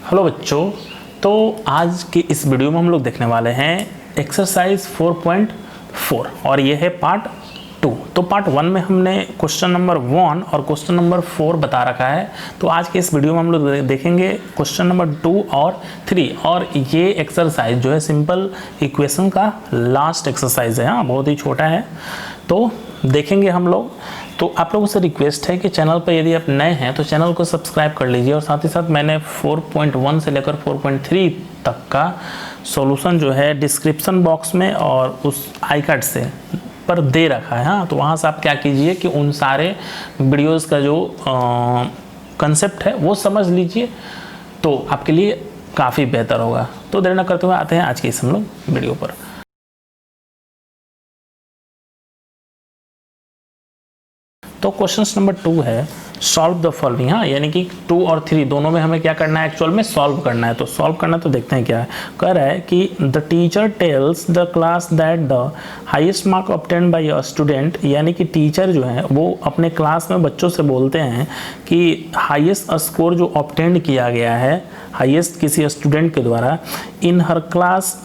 Hello बच्चों, तो आज की इस वीडियो में हम लोग देखने वाले हैं एक्सरसाइज 4.4 और ये है पार्ट 2। तो पार्ट 1 में हमने क्वेश्चन नंबर 1 और क्वेश्चन नंबर 4 बता रखा है। तो आज के इस वीडियो में हम लोग देखेंगे क्वेश्चन नंबर 2 और 3। और ये एक्सरसाइज जो है सिंपल इक्वेशन का लास्ट एक्सरसाइज है। हाँ, बहुत ही छोटा है, तो देखेंगे हम लोग। तो आप लोगों से रिक्वेस्ट है कि चैनल पर यदि आप नए हैं तो चैनल को सब्सक्राइब कर लीजिए, और साथ ही साथ मैंने 4.1 से लेकर 4.3 तक का सॉल्यूशन जो है डिस्क्रिप्शन बॉक्स में और उस आई कार्ड से पर दे रखा है। हाँ, तो वहाँ से आप क्या कीजिए कि उन सारे वीडियोस का जो कंसेप्ट है वो समझ लीजिए, तो आपके लिए काफ़ी बेहतर होगा। तो देर न करते हुए आते हैं आज के इस हम लोग वीडियो पर। तो क्वेश्चन नंबर 2 है सॉल्व द फॉलोइंग। हाँ, यानी कि 2 और 3 दोनों में हमें क्या करना है, एक्चुअल में सॉल्व करना है। तो सॉल्व करना तो देखते हैं क्या है। कह रहा है कि the teacher tells the class that the highest mark obtained by a student, यानी कि टीचर जो है वो अपने क्लास में बच्चों से बोलते हैं कि हाईएस्ट स्कोर जो ऑब्टेंड किया गया है हाईएस्ट किसी स्टूडेंट के द्वारा in her class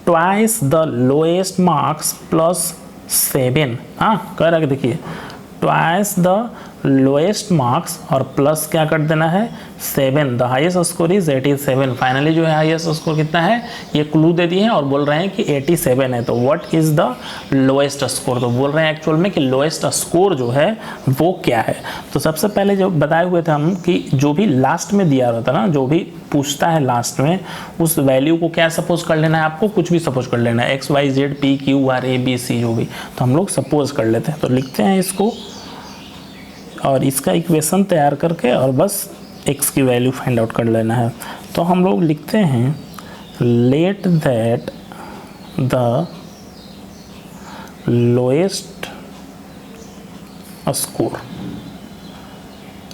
twice the lowest marks plus 7। हाँ, कह रहा है कि देखिए ट्वाइस द लोएस्ट मार्क्स और प्लस क्या कर देना है 7। The highest score is 87। Finally जो है हाईएस्ट स्कोर कितना है ये क्लू दे दिए हैं और बोल रहे हैं कि 87 है। तो what is the lowest score, तो बोल रहे हैं एक्चुअल में कि लोएस्ट स्कोर जो है वो क्या है। तो सबसे पहले जो बताए हुए थे हम कि जो भी लास्ट में दिया रहता है ना, जो भी पूछता है लास्ट में, उस वैल्यू को क्या सपोज कर लेना है, आपको कुछ भी सपोज कर लेना है, XYZ PQR ABC जो भी। तो हम लोग सपोज कर लेते हैं। तो लिखते हैं इसको और इसका इक्वेशन तैयार करके और बस x की वैल्यू फाइंड आउट कर लेना है। तो हम लोग लिखते हैं let that the lowest score.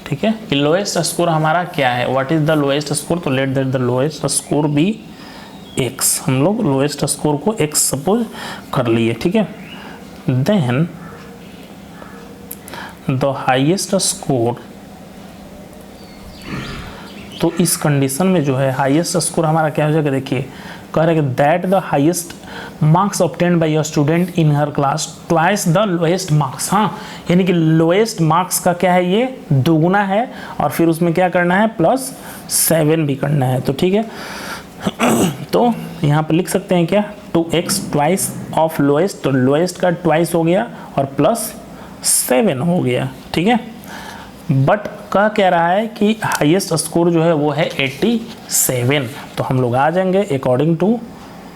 ठीक है, कि लोएस्ट स्कोर हमारा क्या है, what is the lowest score. तो let that the lowest score be x। हम लोग लोएस्ट स्कोर को x सपोज कर लिए। ठीक है, देन द हाईएस्ट स्कोर। तो इस कंडीशन में जो है हाईएस्ट स्कोर हमारा क्या हो जाएगा, देखिए कह रहे हैं that the highest marks obtained by a student in her class twice the lowest marks. हाँ, यानी कि लोएस्ट मार्क्स का क्या है ये दोगुना है, और फिर उसमें क्या करना है प्लस 7 भी करना है। तो ठीक है, तो यहाँ पर लिख सकते हैं क्या 2x ट्वाइस ऑफ लोएस्ट। तो लोएस्ट का ट्वाइस हो गया और प्लस 7 हो गया। ठीक है, बट कह रहा है कि हाईएस्ट स्कोर जो है वो है 87। तो हम लोग आ जाएंगे अकॉर्डिंग टू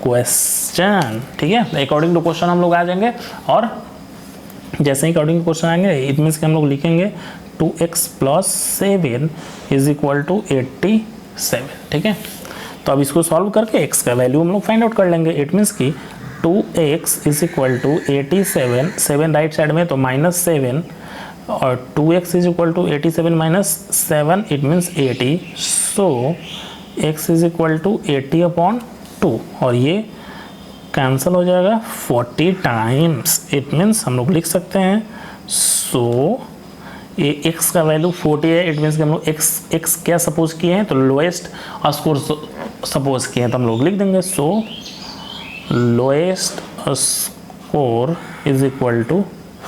क्वेश्चन। ठीक है, अकॉर्डिंग टू क्वेश्चन हम लोग आ जाएंगे, और जैसे ही अकॉर्डिंग टू क्वेश्चन आएंगे इट मीन्स कि हम लोग लिखेंगे 2x plus 7 is equal to 87। ठीक है, तो अब इसको सॉल्व करके x का वैल्यू हम लोग फाइंड आउट कर लेंगे। इट मीन्स कि 2x is equal to 87, 7 right side में तो -7, और 2x is equal to 87 minus 7 it means 80। So x is equal to 80/2, और ये कैंसिल हो जाएगा 40 टाइम्स। इट मीन्स हम लोग लिख सकते हैं सो ये x का वैल्यू 40 है। इट मीन्स कि हम लोग x क्या सपोज किए हैं, तो लोएस्ट स्कोर सपोज किए हैं। तो हम लोग लिख देंगे सो lowest score is equal to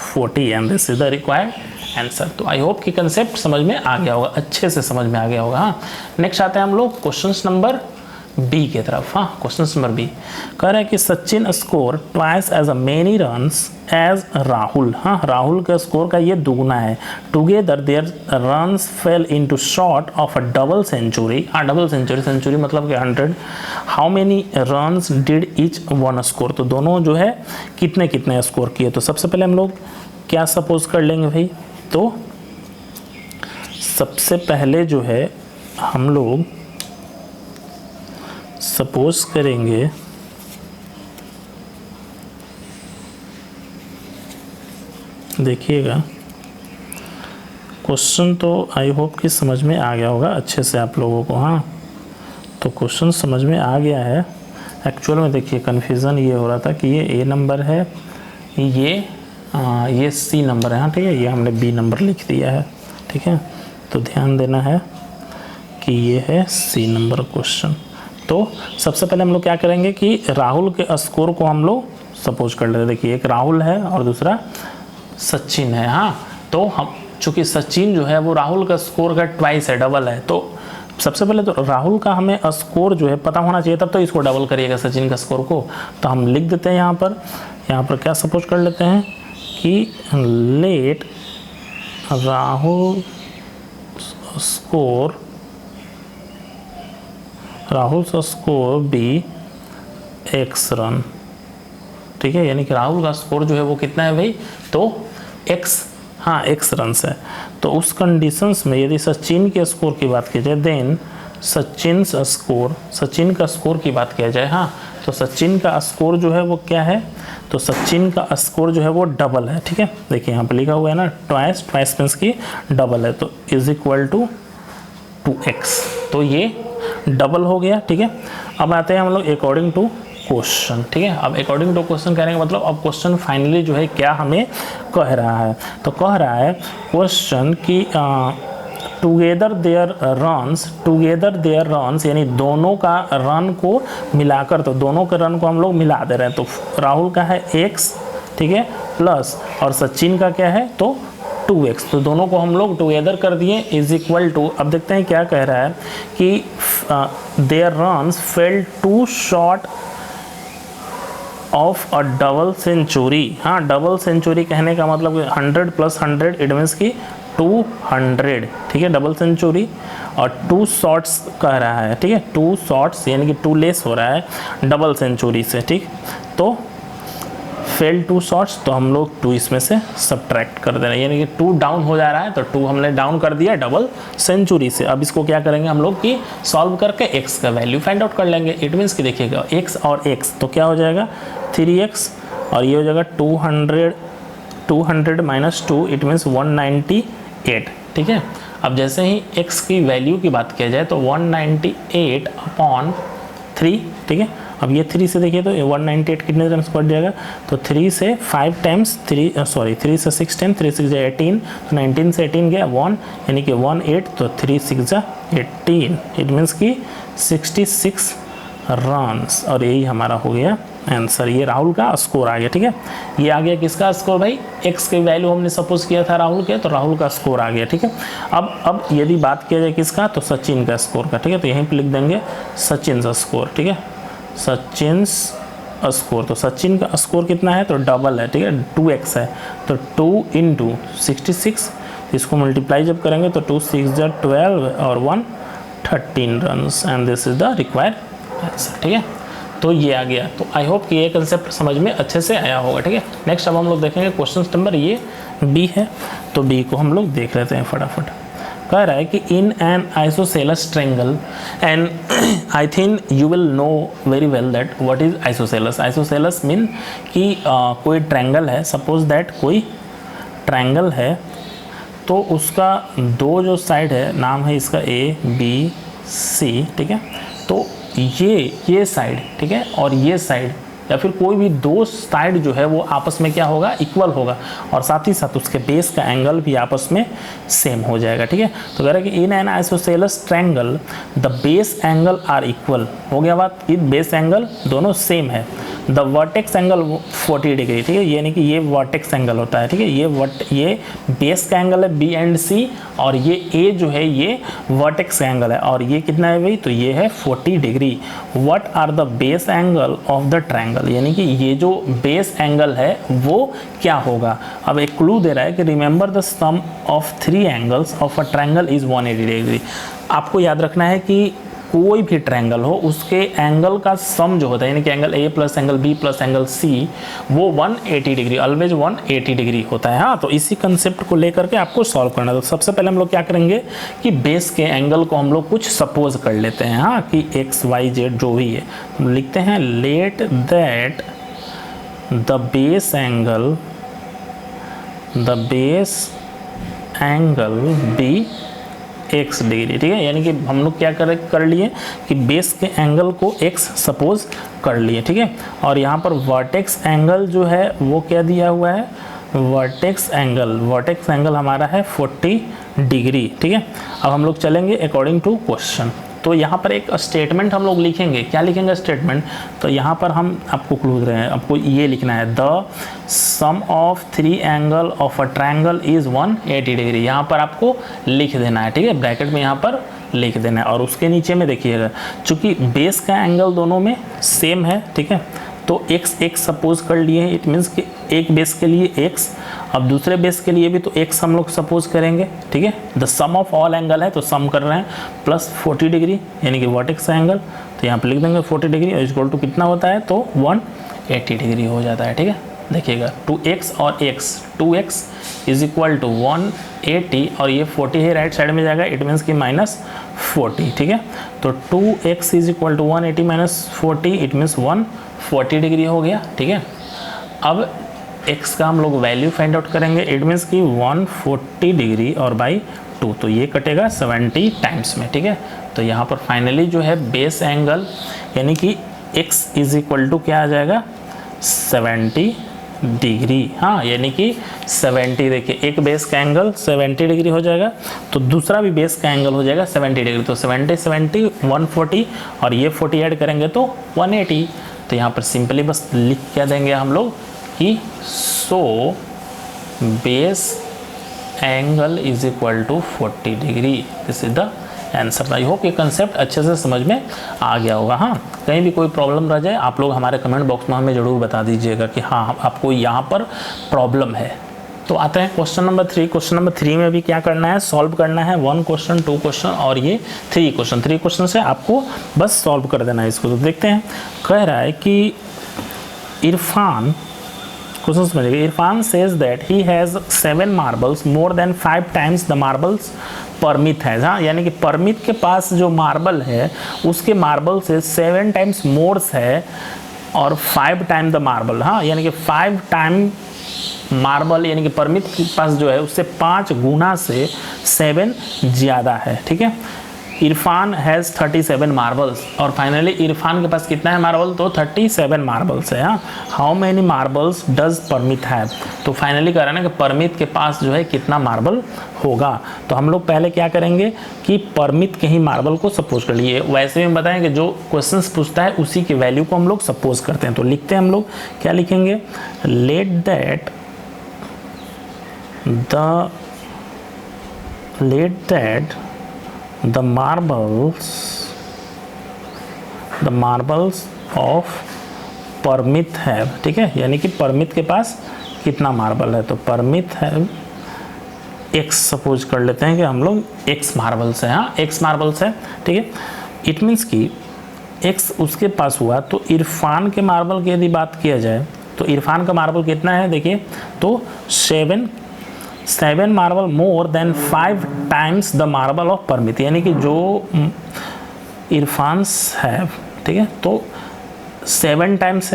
40 and this is the required answer. तो आई होप कि कंसेप्ट समझ में आ गया होगा, अच्छे से समझ में आ गया होगा। हाँ, नेक्स्ट आते हैं हम लोग क्वेश्चन नंबर बी के तरफ। हाँ, क्वेश्चन नंबर बी कह रहा है कि Sachin score twice as a many runs as Rahul. हाँ, राहुल के स्कोर का ये दुगुना है। Together their runs fell into short of a double century. हाँ, डबल सेंचुरी, सेंचुरी मतलब कि 100। How many runs did each one score. तो दोनों जो है कितने कितने स्कोर किए। तो सबसे पहले हम लोग क्या सपोज कर लेंगे भाई, तो सबसे पहले जो है हम लोग सपोज करेंगे देखिएगा क्वेश्चन, तो आई होप कि समझ में आ गया होगा अच्छे से आप लोगों को। हाँ, तो क्वेश्चन समझ में आ गया है। एक्चुअल में देखिए कन्फ्यूज़न ये हो रहा था कि ये A नंबर है, ये C नंबर है। हाँ, ठीक है, ये हमने B नंबर लिख दिया है। ठीक है, तो ध्यान देना है कि ये है सी नंबर क्वेश्चन। तो सबसे पहले हम लोग क्या करेंगे कि राहुल के स्कोर को हम लोग सपोज कर लेते हैं। देखिए एक राहुल है और दूसरा सचिन है। हाँ, तो हम चूँकि सचिन जो है वो राहुल का स्कोर का ट्वाइस है, डबल है, तो सबसे पहले तो राहुल का हमें स्कोर जो है पता होना चाहिए, तब तो इसको डबल करिएगा सचिन का स्कोर को। तो हम लिख देते हैं यहाँ पर क्या सपोज कर लेते हैं कि let Rahul score be x run. ठीक है, यानी कि राहुल का स्कोर जो है वो कितना है भाई, तो एक्स रन्स है। तो उस कंडीशंस में यदि सचिन के स्कोर की बात की जाए, देन सचिन का स्कोर की बात किया जाए, हाँ, तो सचिन का स्कोर जो है वो क्या है, तो सचिन का स्कोर जो है वो डबल है। ठीक है, देखिए यहाँ पे लिखा हुआ है ना ट्वाइस मीन्स की डबल है, तो इज इक्वल टू 2x, तो ये डबल हो गया। ठीक है, अब आते हैं हम लोग अकॉर्डिंग टू क्वेश्चन। ठीक है, अब अकॉर्डिंग टू क्वेश्चन कहने का मतलब अब क्वेश्चन फाइनली जो है क्या हमें कह रहा है, तो कह रहा है क्वेश्चन कि टुगेदर देयर रन्स, यानी दोनों का रन को मिलाकर, तो दोनों के रन को हम लोग मिला दे रहे हैं। तो राहुल का है x, ठीक है, प्लस और सचिन का क्या है, तो 2x, तो दोनों को हम लोग टुगेदर कर दिए इज इक्वल टू। अब देखते हैं क्या कह रहा है कि their runs fell to short of a double century. हाँ, डबल सेंचुरी कहने का मतलब 100 + 100 इट मीन्स की 200। ठीक है, डबल सेंचुरी और 2 शॉट्स कह रहा है। ठीक है, 2 शॉट्स यानी कि 2 लेस हो रहा है डबल सेंचुरी से। ठीक, तो फेल 2 शॉट्स, तो हम लोग 2 इसमें से सब्ट्रैक्ट कर दे रहे हैं, यानी कि 2 डाउन हो जा रहा है, तो 2 हमने डाउन कर दिया डबल सेंचुरी से। अब इसको क्या करेंगे हम लोग कि सॉल्व करके x का वैल्यू फाइंड आउट कर लेंगे। इट मीन्स कि देखिएगा x और x, तो क्या हो जाएगा 3x और ये हो जाएगा 200 माइनस 2, इट मीन्स 198। ठीक है, अब जैसे ही x की वैल्यू की बात किया जाए तो 198/3। ठीक है, अब ये 3 से देखिए तो 198 कितने टाइम्स बढ़ जाएगा, तो 3 से 5 टाइम्स 3 से 6 टाइम, 3 6 18, तो 19 से 18 गया 1, यानी कि 18, तो 3 6 18, इट मीन्स कि 66 रन्स, और यही हमारा हो गया आंसर। ये राहुल का स्कोर आ गया। ठीक है, ये आ गया किसका स्कोर भाई, x की वैल्यू हमने सपोज किया था राहुल के, तो राहुल का स्कोर आ गया। ठीक है, अब यदि बात किया जाए किसका, तो सचिन का स्कोर का। ठीक है, तो यहीं पे लिख देंगे सचिन का स्कोर। ठीक है, सचिन स्कोर, तो सचिन का स्कोर कितना है, तो डबल है। ठीक है, 2x है, तो 2 × 66, इसको मल्टीप्लाई जब करेंगे तो 2 6 12 और 1 13 runs, and this is the required answer. ठीक है, तो ये आ गया। तो आई होप कि ये कंसेप्ट समझ में अच्छे से आया होगा। ठीक है, नेक्स्ट अब हम लोग देखेंगे क्वेश्चन नंबर ये बी है, तो बी को हम लोग देख लेते हैं फटाफट। कह रहा है कि in an isosceles triangle, and I think you will know very well that what is isosceles. Isosceles mean कि कोई ट्रायंगल है, सपोज दैट कोई ट्रायंगल है, तो उसका 2 जो साइड है, नाम है इसका A B C। ठीक है, तो ये साइड, ठीक है, और ये साइड, या फिर कोई भी 2 साइड जो है वो आपस में क्या होगा, इक्वल होगा, और साथ ही साथ उसके बेस का एंगल भी आपस में सेम हो जाएगा। ठीक है, तो कह रहा है कि in an isosceles triangle the base angle are equal. हो गया बात कि बेस एंगल दोनों सेम है। The vertex angle 40 degree. ठीक है, यानी कि ये वर्टेक्स एंगल होता है। ठीक है, ये बेस का एंगल है B एंड C, और ये A जो है ये वर्टेक्स एंगल है, और ये कितना है भाई, तो ये है 40 degree. What are the base angle of the triangle, यानी कि ये जो बेस एंगल है वो क्या होगा। अब एक क्लू दे रहा है कि remember the sum of 3 angles of a triangle is 180 degree. आपको याद रखना है कि कोई भी ट्रायंगल हो उसके एंगल का सम जो होता है, यानी कि angle A plus angle B plus angle C, वो 180 डिग्री, ऑलवेज 180 डिग्री होता है। हाँ, तो इसी कंसेप्ट को लेकर के आपको सॉल्व करना है। तो सबसे पहले हम लोग क्या करेंगे कि बेस के एंगल को हम लोग कुछ सपोज कर लेते हैं। हाँ, कि x y z जो भी है, हम लिखते हैं let that the base angle be x degree. ठीक है, यानी कि हम लोग क्या कर लिए कि बेस के एंगल को x सपोज कर लिए। ठीक है, और यहाँ पर वर्टेक्स एंगल जो है वो क्या दिया हुआ है, वर्टेक्स एंगल हमारा है 40 डिग्री। ठीक है, अब हम लोग चलेंगे अकॉर्डिंग टू क्वेश्चन। तो यहाँ पर एक स्टेटमेंट हम लोग लिखेंगे, क्या लिखेंगे स्टेटमेंट, तो यहाँ पर हम आपको क्लू दे रहे हैं, आपको ये लिखना है the sum of 3 angle of a triangle is 180 degree, यहाँ पर आपको लिख देना है। ठीक है, ब्रैकेट में यहाँ पर लिख देना है। और उसके नीचे में देखिएगा, चूँकि बेस का एंगल दोनों में सेम है, ठीक है, तो x सपोज कर लिए हैं, इट मीन्स कि एक बेस के लिए x, अब दूसरे बेस के लिए भी तो x हम लोग सपोज करेंगे। ठीक है, the sum of all angle है तो सम कर रहे हैं, प्लस 40 डिग्री यानी कि वर्टेक्स एंगल, तो यहाँ पे लिख देंगे 40 डिग्री और इक्वल टू कितना होता है, तो 180 डिग्री हो जाता है। ठीक है, देखिएगा 2x और x, 2x is equal to 180 और ये 40 है राइट साइड में जाएगा, इट मीन्स कि -40। ठीक है, तो 2x is equal to 180 - 40, it means 140 degree हो गया। ठीक है, अब x का हम लोग वैल्यू फाइंड आउट करेंगे, इट मीन्स कि 140 डिग्री और बाई 2, तो ये कटेगा 70 टाइम्स में। ठीक है, तो यहाँ पर फाइनली जो है बेस एंगल यानी कि x इज इक्वल टू क्या आ जाएगा, 70 डिग्री। हाँ, यानी कि 70, देखिए एक बेस का एंगल 70 डिग्री हो जाएगा, तो दूसरा भी बेस का एंगल हो जाएगा 70 डिग्री, तो 70 70 140 और ये 40 ऐड करेंगे तो 180। तो यहाँ पर सिंपली बस लिख क्या देंगे हम लोग कि so base angle is equal to 40 degree, this is the answer. I hope ये कंसेप्ट अच्छे से समझ में आ गया होगा। हाँ, कहीं भी कोई प्रॉब्लम रह जाए आप लोग हमारे कमेंट बॉक्स में हमें ज़रूर बता दीजिएगा कि हाँ आपको यहाँ पर प्रॉब्लम है। तो आते हैं क्वेश्चन नंबर 3। क्वेश्चन नंबर 3 में भी क्या करना है, सॉल्व करना है 1 क्वेश्चन 2 क्वेश्चन और ये 3 क्वेश्चन। 3 क्वेश्चन से आपको बस सॉल्व कर देना है इसको। तो देखते हैं, कह रहा है कि इरफान, क्वेश्चन समझिए, Irfan says that he has 7 marbles more than 5 times the marbles Parmit है। हाँ, यानी कि परमित के पास जो मार्बल है उसके मार्बल से 7 टाइम्स मोर्स है और 5 टाइम द मार्बल। हाँ, यानी कि 5 टाइम मार्बल यानी कि परमित के पास जो है उससे 5 गुना से 7 ज़्यादा है। ठीक है, इरफान हैज़ 37 मार्बल्स और फाइनली इरफान के पास कितना है मार्बल, तो 37 मार्बल्स है। हाँ, how many marbles does Parmit have, तो फाइनली कह रहा है ना कि परमित के पास जो है कितना मार्बल होगा। तो हम लोग पहले क्या करेंगे कि परमित के ही मार्बल को सपोज कर लिए, वैसे में बताएं कि जो क्वेश्चंस पूछता है उसी की वैल्यू को हम लोग सपोज करते हैं। तो लिखते हैं हम लोग, क्या लिखेंगे, let that the marbles of Parmit है। ठीक है, यानी कि परमित के पास कितना मार्बल है, तो परमित है x सपोज कर लेते हैं कि हम लोग x मार्बल्स है। हाँ, x मार्बल्स है। ठीक है, इट मीन्स कि x उसके पास हुआ, तो इरफान के मार्बल की यदि बात किया जाए तो इरफान का मार्बल कितना है, देखिए तो 7 marble more than 5 times the marble of Parmit, यानी कि जो इरफान्स है, ठीक है, तो 5 टाइम्स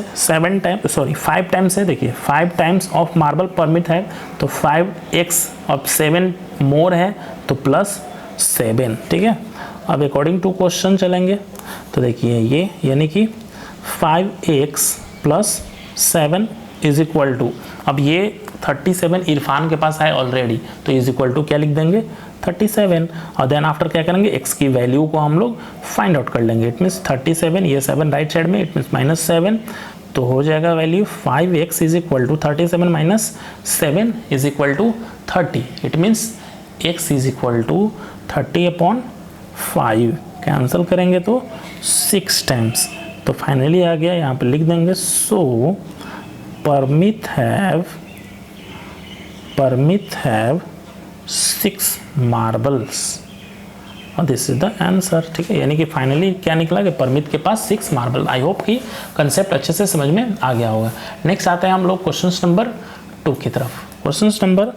है। देखिए 5 टाइम्स ऑफ मार्बल परमित है, तो 5x और 7 मोर है तो +7। ठीक है, अब अकॉर्डिंग टू क्वेश्चन चलेंगे, तो देखिए ये यानी कि 5x + 7 इज इक्वल टू, अब ये 37 इरफान के पास है ऑलरेडी, तो इज इक्वल टू क्या लिख देंगे, 37, और देन आफ्टर क्या करेंगे, x की वैल्यू को हम लोग फाइंड आउट कर लेंगे। इट मीन्स 37, ये 7 राइट साइड में, इट मीन्स -7, तो हो जाएगा value 5x is equal to 37 - 7 is equal to 30। It means x is equal to 30/5, cancel करेंगे तो 6 टाइम्स, तो फाइनली आ गया, यहाँ पे लिख देंगे सो परमित हैव 6 मार्बल्स और दिस इज द आंसर। ठीक है, यानी कि फाइनली क्या निकला कि परमित के पास 6 मार्बल। आई होप कि कंसेप्ट अच्छे से समझ में आ गया होगा। नेक्स्ट आते हैं हम लोग क्वेश्चन नंबर 2 की तरफ। क्वेश्चन नंबर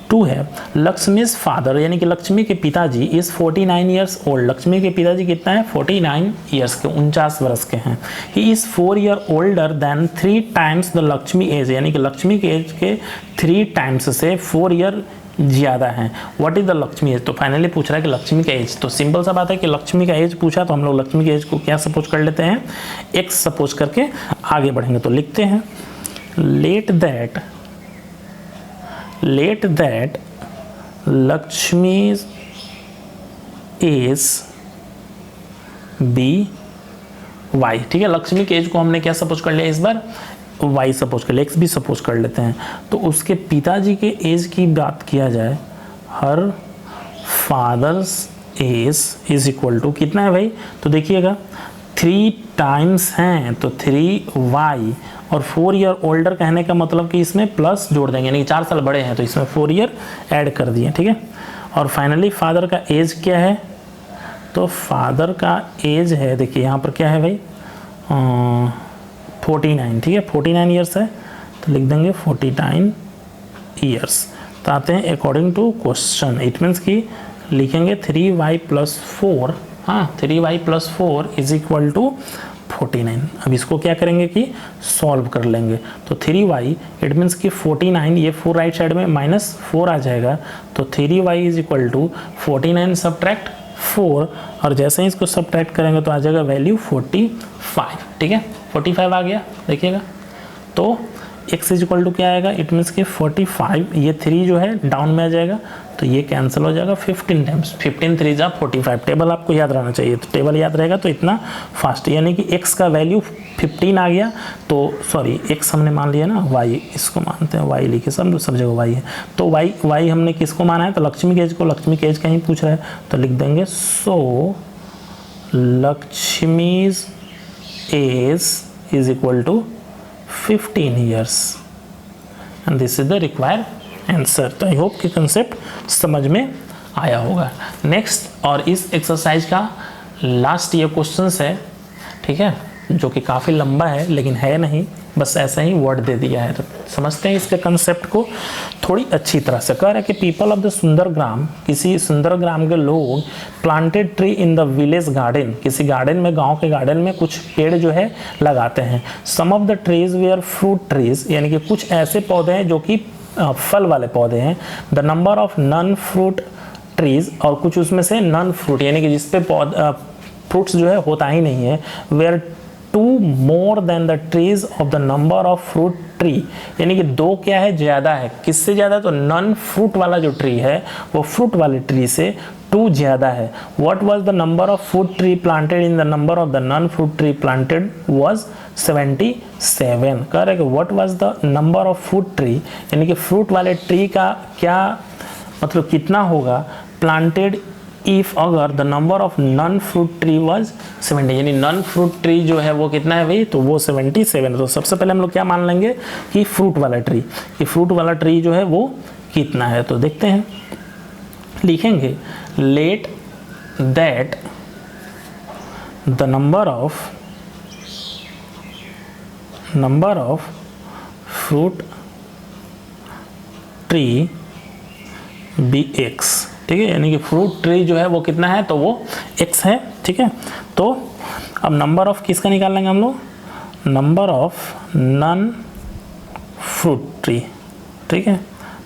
2 है, लक्ष्मीज फादर यानी कि लक्ष्मी के पिताजी इज 49 ईयर्स ओल्ड। लक्ष्मी के पिताजी कितना है, 49 ईयर्स के, 49 वर्ष के हैं। He is 4 year older than 3 times the Lakshmi age, यानी कि लक्ष्मी के एज के 3 टाइम्स से 4 ईयर ज़्यादा है। What is the Lakshmi age, तो फाइनली पूछ रहा है कि लक्ष्मी का एज, तो सिंपल सा बात है कि लक्ष्मी का एज पूछा तो हम लोग लक्ष्मी के एज को क्या सपोज कर लेते हैं, x सपोज करके आगे बढ़ेंगे। तो लिखते हैं let that Lakshmi age be Y, ठीक है। लक्ष्मी के एज को हमने क्या सपोज कर लिया इस बार, वाई सपोज कर लिया, एक्स भी सपोज कर लेते हैं। तो उसके पिताजी के एज की बात किया जाए, her father's age is equal to कितना है भाई, तो देखिएगा 3 टाइम्स हैं तो 3y, और 4 ईयर ओल्डर कहने का मतलब कि इसमें प्लस जोड़ देंगे, यानी कि 4 साल बड़े हैं तो इसमें 4 ईयर ऐड कर दिए, ठीक है। और फाइनली फादर का एज क्या है, तो फादर का एज है, देखिए यहाँ पर क्या है भाई 49, ठीक है, 49 ईयर्स है तो लिख देंगे 49 ईयर्स। तो आते हैं according to question, it means कि लिखेंगे 3y + 4, हाँ 3y + 4 इज इक्वल टू 49। अब इसको क्या करेंगे कि सॉल्व कर लेंगे, तो 3y इट मीन्स कि 49, ये 4 राइट साइड में -4 आ जाएगा, तो 3y is equal to 49 subtract 4, और जैसे ही इसको सब्ट्रैक्ट करेंगे तो आ जाएगा वैल्यू 45, ठीक है, 45 आ गया देखिएगा। तो x इज इक्वल टू क्या आएगा, इट मीन्स कि 45, ये 3 जो है डाउन में आ जाएगा तो ये कैंसिल हो जाएगा 15 टाइम्स, 15 3 जा 45। टेबल आपको याद रहना चाहिए, तो टेबल याद रहेगा तो इतना फास्ट, यानी कि x का वैल्यू 15 आ गया, तो सॉरी x हमने मान लिया ना, y इसको मानते हैं, y लिखे सब जगह y है, तो y हमने किसको माना है, तो लक्ष्मी के एज को, लक्ष्मी के एज कहीं पूछ रहा है तो लिख देंगे so Lakshmi's age is equal to 15 years and this is the required answer। तो आई होप कि कंसेप्ट समझ में आया होगा। नेक्स्ट, और इस एक्सरसाइज का लास्ट ये क्वेश्चंस है, ठीक है, जो कि काफ़ी लंबा है लेकिन है नहीं, बस ऐसा ही वर्ड दे दिया है। तो समझते हैं इसके कंसेप्ट को थोड़ी अच्छी तरह से। कह रहा है कि पीपल ऑफ द सुंदरग्राम, किसी सुंदरग्राम के लोग planted tree in the village garden, किसी गार्डन में, गांव के गार्डन में कुछ पेड़ जो है लगाते हैं। Some of the trees were fruit trees, यानी कि कुछ ऐसे पौधे हैं जो कि फल वाले पौधे हैं। The number of non fruit trees, और कुछ उसमें से नॉन फ्रूट, यानी कि जिसपे फ्रूट्स जो है होता ही नहीं है। Where 2 more than the trees of the number of fruit tree, यानी कि 2 क्या है, ज़्यादा है, किससे ज़्यादा, तो नॉन फ्रूट वाला जो ट्री है वो फ्रूट वाले ट्री से 2 ज़्यादा है। What was the number of fruit tree planted in the number of the non fruit tree planted was 77। कह रहे कि what was the number of fruit tree, यानी कि फ्रूट वाले ट्री का क्या मतलब कितना होगा, प्लांटेड इफ अगर the number of non fruit tree was 70, यानी नॉन फ्रूट ट्री जो है वो कितना है भाई, तो वो 77। तो सबसे पहले हम लोग क्या मान लेंगे कि फ्रूट वाला ट्री, कि फ्रूट वाला ट्री जो है वो कितना है। तो देखते हैं, लिखेंगे let that the number of fruit tree be x, ठीक है, यानी कि फ्रूट ट्री जो है वो कितना है, तो वो x है, ठीक है। तो अब नंबर ऑफ किसका निकाल लेंगे हम लोग, number of non fruit tree, ठीक है,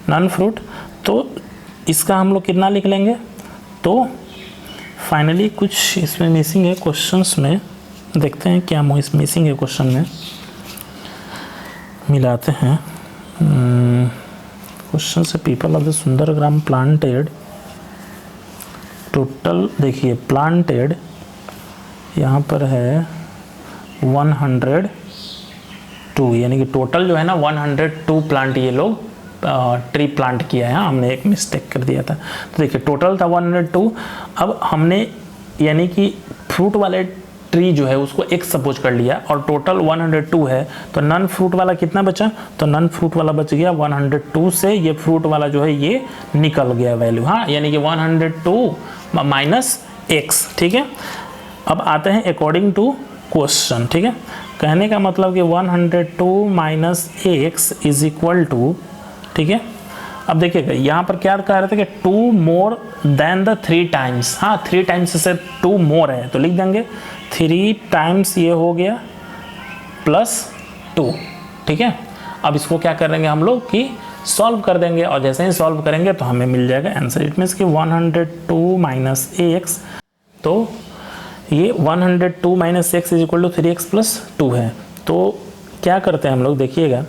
नॉन फ्रूट, तो इसका हम लोग कितना लिख लेंगे। तो फाइनली कुछ इसमें मिसिंग है क्वेश्चंस में, देखते हैं क्या मिसिंग है क्वेश्चन में, मिलाते हैं। क्वेश्चन से people of the Sundargram planted, total देखिए प्लांटेड यहाँ पर है 102, यानी कि टोटल जो है ना 102 प्लांट ये लोग ट्री प्लांट किया है। हमने एक मिस्टेक कर दिया था, तो देखिए टोटल था 102। अब हमने यानी कि फ्रूट वाले ट्री जो है उसको एक सपोज कर लिया और टोटल 102 है, तो नॉन फ्रूट वाला कितना बचा, तो नॉन फ्रूट वाला बच गया 102 से, ये फ्रूट वाला जो है ये निकल गया वैल्यू, हाँ, यानी कि 102 माइनस x, ठीक है। अब आते हैं अकॉर्डिंग टू क्वेश्चन, ठीक है, कहने का मतलब कि 102 minus x is equal to, ठीक है। अब देखिएगा यहाँ पर क्या कह रहे थे कि 2 मोर देन द 3 टाइम्स, हाँ 3 टाइम्स से 2 मोर है, तो लिख देंगे 3 टाइम्स ये हो गया प्लस 2, ठीक है। अब इसको क्या करेंगे हम लोग कि सॉल्व कर देंगे, और जैसे ही सॉल्व करेंगे तो हमें मिल जाएगा आंसर। इट मीन्स कि 102 माइनस x, तो ये 102 minus x is equal to 3x plus 2 है। तो क्या करते हैं हम लोग, देखिएगा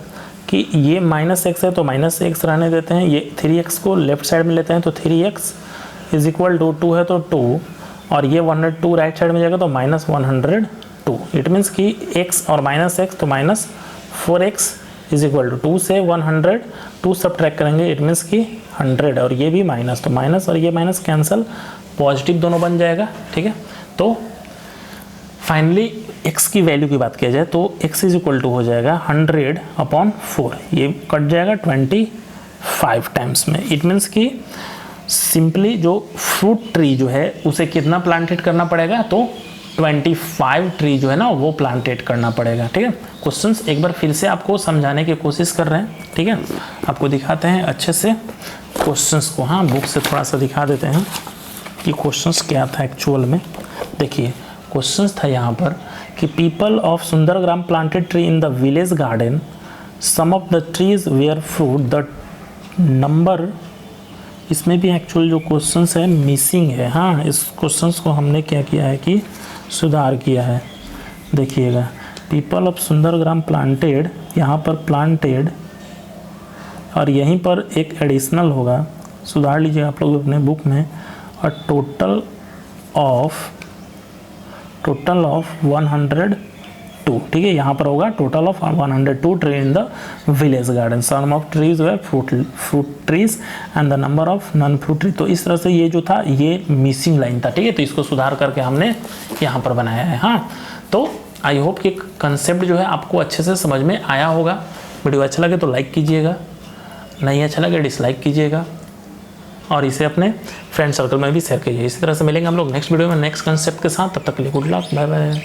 कि ये -x है तो -x रहने देते हैं, ये 3x को लेफ्ट साइड में लेते हैं तो 3x इज इक्वल टू 2 है तो 2, और ये 102 राइट साइड में जाएगा तो -102। इट मीन्स कि x और -x तो -4x इज इक्वल टू 2 से 102 सब्ट्रैक्ट करेंगे, इट मीन्स कि 100, और ये भी माइनस, तो माइनस और ये माइनस कैंसिल, पॉजिटिव दोनों बन जाएगा। ठीक है, तो फाइनली x की वैल्यू की बात किया जाए तो x इज इक्वल टू हो जाएगा 100/4, ये कट जाएगा 25 टाइम्स में। इट मीन्स कि सिंपली जो फ्रूट ट्री जो है उसे कितना प्लांटेड करना पड़ेगा, तो 25 ट्री जो है ना वो प्लांटेड करना पड़ेगा। ठीक है, क्वेश्चंस एक बार फिर से आपको समझाने की कोशिश कर रहे हैं। ठीक है, आपको दिखाते हैं अच्छे से क्वेश्चंस को, हाँ बुक से थोड़ा सा दिखा देते हैं कि क्वेश्चंस क्या था एक्चुअल में। देखिए क्वेश्चंस था यहाँ पर कि people of Sundargram planted tree in the village garden, some of the trees were fruit, the number, इसमें भी एक्चुअल जो क्वेश्चंस है मिसिंग है। हाँ, इस क्वेश्चंस को हमने क्या किया है कि सुधार किया है। देखिएगा, पीपल ऑफ सुंदरग्राम प्लांटेड, यहाँ पर प्लांटेड और यहीं पर एक एडिशनल होगा, सुधार लीजिए आप लोग अपने बुक में, और टोटल ऑफ 102। ठीक है, यहाँ पर होगा total of 102 tree in the village garden, some of trees वे fruit trees and the number of non fruit tree. तो इस तरह से ये जो था ये मिसिंग लाइन था। ठीक है, तो इसको सुधार करके हमने यहाँ पर बनाया है। हाँ, तो आई होप कि कंसेप्ट जो है आपको अच्छे से समझ में आया होगा। वीडियो अच्छा लगे तो लाइक कीजिएगा, नहीं अच्छा लगे डिसलाइक कीजिएगा, और इसे अपने फ्रेंड सर्कल में भी शेयर कीजिए। इसी तरह से मिलेंगे हम लोग नेक्स्ट वीडियो में नेक्स्ट कंसेप्ट के साथ। तब तक के लिए गुड लक, बाय बाय।